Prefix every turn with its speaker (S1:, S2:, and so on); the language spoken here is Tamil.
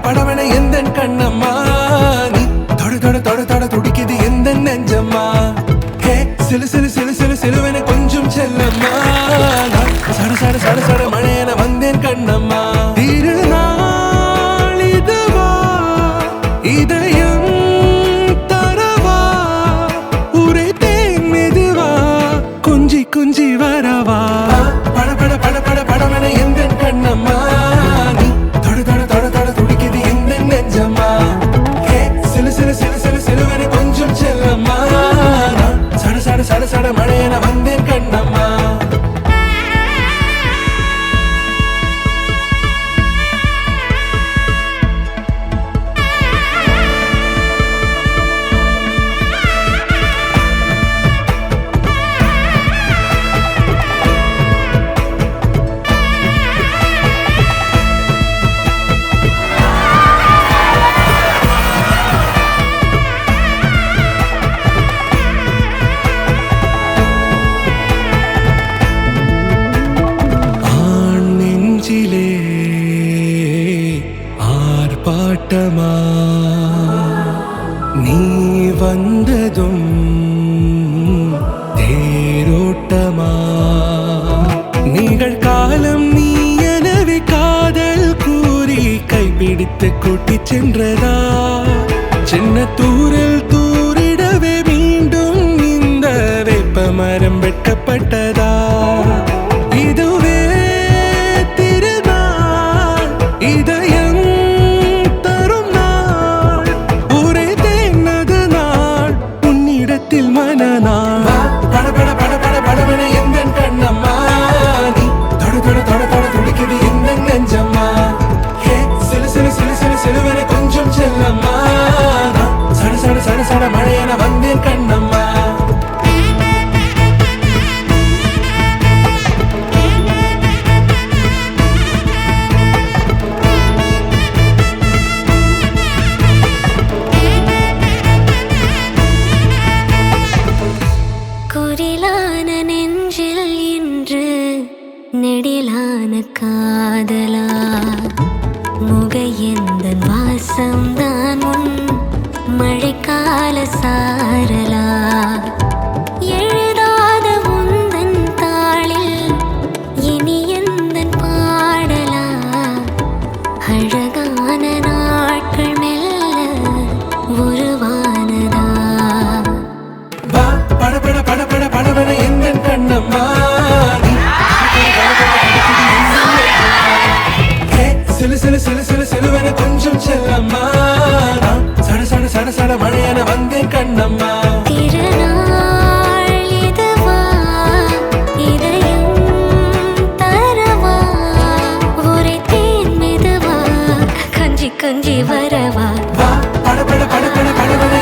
S1: படவன எந்தன் கண்ணம்மா நீ தொட தொட தொட தொட துடிக்குது எந்த நெஞ்சம்மா ஹே சிலு சிலு சிலு சிலு சிலுவன கொஞ்சம் செல்லம்மா சட சட சட சட மழையன வந்தேன் கண்ணம்மா திருநாள் இதுவா இதயம் தரவா ஊரே தேன் மெதுவா கொஞ்சி கொஞ்சி வரவா பட பட பட பட படவன எந்தன் கண்ணம்மா சட சட மழையன வந்தேன் கண்ணம்மா ஆர்ப்பாட்டமா நீ வந்ததும் தேரோட்டமா நிகழ்காலம் நீ எனவே காதல் கூறி கைப்பிடித்து கூட்டிச் சென்றதா சின்ன தூரில் தூரிடவே மீண்டும் இந்த வேப்ப மரம் வெட்டப்பட்டதா இதுவே திருநாள் இதயம் தரும் நாள் ஒரே தேனது நாள் உன்னிடத்தில் மனநாள் பட பட பட பட படவன எந்தன் கண்ணம்மா நீ தொட தொட தொட தொட துடிக்குது எந்த நெஞ்சம்மா ஹே சிலு சிலு சிலு சிலு சிலுவன கொஞ்சம் செல்லம்மா சட சட சட சட மழையன வந்தேன் கண்ணம்மா
S2: குரிலான நெஞ்சில் இன்று நெடிலான காதலா முகையந்தன் வாசம்தான் உன் மழைக்கால சாரலா எழுதாத உந்தன் தாளில் இனி எந்தன் பாடலா அழகான நாட்கள் மெல்ல உருவானதா
S1: பட பட பட பட படவன எந்தன் கண்ணம்மா சிலு சிலு சிலு சிலு சிலுவன கொஞ்சம் செல்லம்மா சட சட சட சட மழையன வந்தேன் கண்ணம்மா
S2: திருநாள் இதுவா இதயம் தரவா ஒரே தேன் மெதுவா கொஞ்சி கொஞ்சி வரவா
S1: பட பட பட பட படவன